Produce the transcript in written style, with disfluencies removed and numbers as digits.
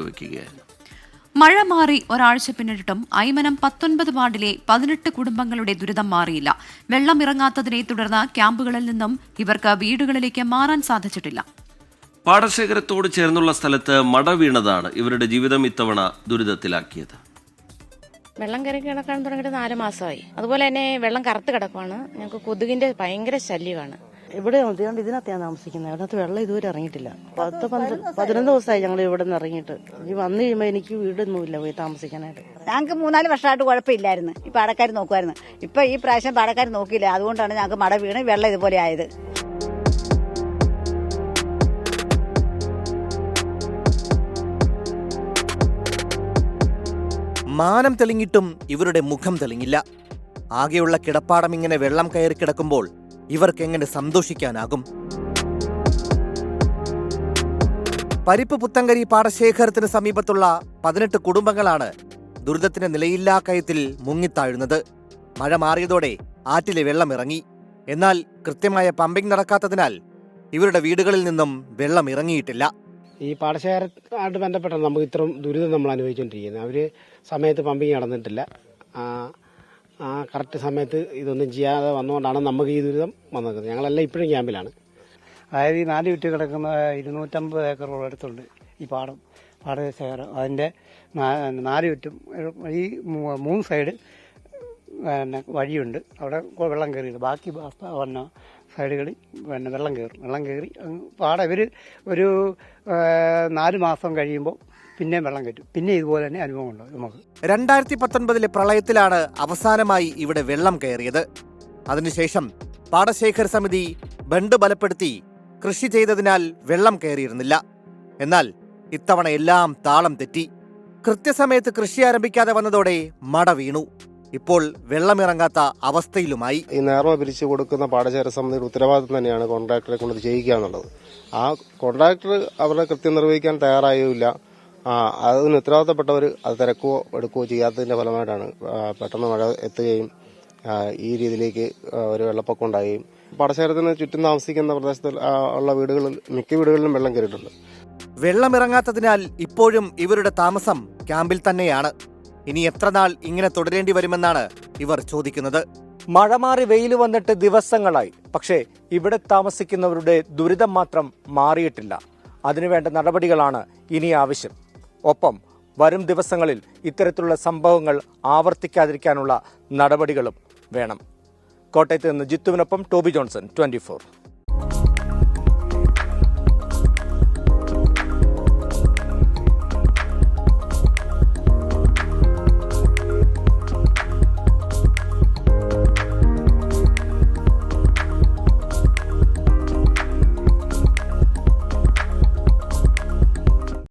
പങ്കുവയ്ക്കുകയായിരുന്നു. മഴ മാറി ഒരാഴ്ച പിന്നിട്ടിട്ടും ഐമനം 19 വാർഡിലെ 18 കുടുംബങ്ങളുടെ ദുരിതം മാറിയില്ല. വെള്ളം ഇറങ്ങാത്തതിനെ തുടർന്ന് ക്യാമ്പുകളിൽ നിന്നും ഇവർക്ക് വീടുകളിലേക്ക് മാറാൻ സാധിച്ചിട്ടില്ല. പാടശേഖരത്തോട് ചേർന്നുള്ള സ്ഥലത്ത് മട വീണതാണ് ഇവരുടെ ജീവിതം ഇത്തവണ ദുരിതത്തിലാക്കിയത്. വെള്ളം കയറി കിടക്കാൻ തുടങ്ങിയിട്ട് 4 മാസമായി. അതുപോലെ തന്നെ വെള്ളം കറുത്ത് കിടക്കുവാണ്. ഞങ്ങൾക്ക് കൊതുകിന്റെ ഭയങ്കര ശല്യമാണ്. ഇവിടെ ഇതിനകത്താണ് താമസിക്കുന്നത്. അതിനകത്ത് വെള്ളം ഇതുവരെ ഇറങ്ങിയിട്ടില്ല. 11 ദിവസമായി ഞങ്ങൾ ഇവിടെ നിന്ന് ഇറങ്ങിയിട്ട്. ഈ വന്നു കഴിയുമ്പോൾ എനിക്ക് വീടൊന്നുമില്ല പോയി താമസിക്കാനായിട്ട്. ഞങ്ങൾക്ക് 3-4 വർഷമായിട്ട് കുഴപ്പമില്ലായിരുന്നു. ഈ പാടക്കാർ നോക്കുമായിരുന്നു. ഇപ്പൊ ഈ പ്രാവശ്യം പാടക്കാർ നോക്കിയില്ല. അതുകൊണ്ടാണ് ഞങ്ങൾക്ക് മട വീണ് വെള്ളം ഇതുപോലെ ആയത്. മാനം തെളിഞ്ഞിട്ടും ഇവരുടെ മുഖം തെളിഞ്ഞില്ല. ആകെയുള്ള കിടപ്പാടം ഇങ്ങനെ വെള്ളം കയറി കിടക്കുമ്പോൾ ഇവർക്കെങ്ങനെ സന്തോഷിക്കാനാകും? പരിപ്പ് പുത്തങ്കരി പാടശേഖരത്തിന് സമീപത്തുള്ള 18 കുടുംബങ്ങളാണ് ദുരിതത്തിന് നിലയില്ലാ കയത്തിൽ മുങ്ങിത്താഴുന്നത്. മഴ മാറിയതോടെ ആറ്റിലെ വെള്ളം ഇറങ്ങി. എന്നാൽ കൃത്യമായ പമ്പിംഗ് നടക്കാത്തതിനാൽ ഇവരുടെ വീടുകളിൽ നിന്നും വെള്ളം ഇറങ്ങിയിട്ടില്ല. ഈ പാടശേഖരമായിട്ട് ബന്ധപ്പെട്ടാണ് നമുക്ക് ഇത്രയും ദുരിതം നമ്മൾ അനുഭവിച്ചുകൊണ്ടിരിക്കുന്നത്. അവർ സമയത്ത് പമ്പിങ് നടന്നിട്ടില്ല. കറക്റ്റ് സമയത്ത് ഇതൊന്നും ചെയ്യാതെ വന്നുകൊണ്ടാണ് നമുക്ക് ഈ ദുരിതം വന്നത്. ഞങ്ങളെല്ലാം ഇപ്പോഴും ക്യാമ്പിലാണ്. അതായത് ഈ 4 ചുറ്റി കിടക്കുന്ന 250 ഏക്കറോളം അടുത്തുണ്ട് ഈ പാടശേഖരം. അതിൻ്റെ 4 ചുറ്റും ഈ 3 സൈഡ് വഴിയുണ്ട്. അവിടെ വെള്ളം കയറിയത്. ബാക്കി സൈഡുകളിൽ വെള്ളം കയറി പാടം ഇവർ ഒരു 4 മാസം കഴിയുമ്പോൾ പിന്നെ വെള്ളം കയറ്റും. പിന്നെ ഇതുപോലെ തന്നെ അനുഭവം ഉണ്ടാവും നമുക്ക്. 2019 പ്രളയത്തിലാണ് അവസാനമായി ഇവിടെ വെള്ളം കയറിയത്. അതിനുശേഷം പാടശേഖര സമിതി ബണ്ട് ബലപ്പെടുത്തി കൃഷി ചെയ്തതിനാൽ വെള്ളം കയറിയിരുന്നില്ല. എന്നാൽ ഇത്തവണ എല്ലാം താളം തെറ്റി. കൃത്യസമയത്ത് കൃഷി ആരംഭിക്കാതെ വന്നതോടെ മട വീണു. ഇപ്പോൾ വെള്ളമിറങ്ങാത്ത അവസ്ഥയിലുമായി. ഈ നേർമ പിരിച്ചു കൊടുക്കുന്ന പാടശേഖര സമിതിയുടെ ഉത്തരവാദിത്വം തന്നെയാണ് കോൺട്രാക്ടറെ കൊണ്ട് ചെയ്യുക എന്നുള്ളത്. ആ കോൺട്രാക്ടർ അവരുടെ കൃത്യം നിർവഹിക്കാൻ തയ്യാറായില്ല. അതിന് ഉത്തരവാദിത്തപ്പെട്ടവർ അത് തിരക്കുകയോ എടുക്കുകയോ ചെയ്യാത്തതിന്റെ ഫലമായിട്ടാണ് പെട്ടെന്ന് മഴ എത്തുകയും ഈ രീതിയിലേക്ക് ഒരു വെള്ളപ്പൊക്കം ഉണ്ടാകുകയും പാടശേഖരത്തിന് ചുറ്റും താമസിക്കുന്ന പ്രദേശത്തിൽ ഉള്ള വീടുകളിൽ മിക്ക വീടുകളിലും വെള്ളം കയറിയിട്ടുണ്ട്. വെള്ളമിറങ്ങാത്തതിനാൽ ഇപ്പോഴും ഇവരുടെ താമസം ക്യാമ്പിൽ തന്നെയാണ്. ഇനി എത്ര നാൾ ഇങ്ങനെ തുടരേണ്ടി വരുമെന്നാണ് ഇവർ ചോദിക്കുന്നത്. മഴ മാറി വെയിൽ വന്നിട്ട് ദിവസങ്ങളായി. പക്ഷേ ഇവിടെ താമസിക്കുന്നവരുടെ ദുരിതം മാത്രം മാറിയിട്ടില്ല. അതിനുവേണ്ട നടപടികളാണ് ഇനി ആവശ്യം. ഒപ്പം വരും ദിവസങ്ങളിൽ ഇത്തരത്തിലുള്ള സംഭവങ്ങൾ ആവർത്തിക്കാതിരിക്കാനുള്ള നടപടികളും വേണം. കോട്ടയത്ത് നിന്ന് ജിത്തുവിനൊപ്പം ടോബി ജോൺസൺ, 24.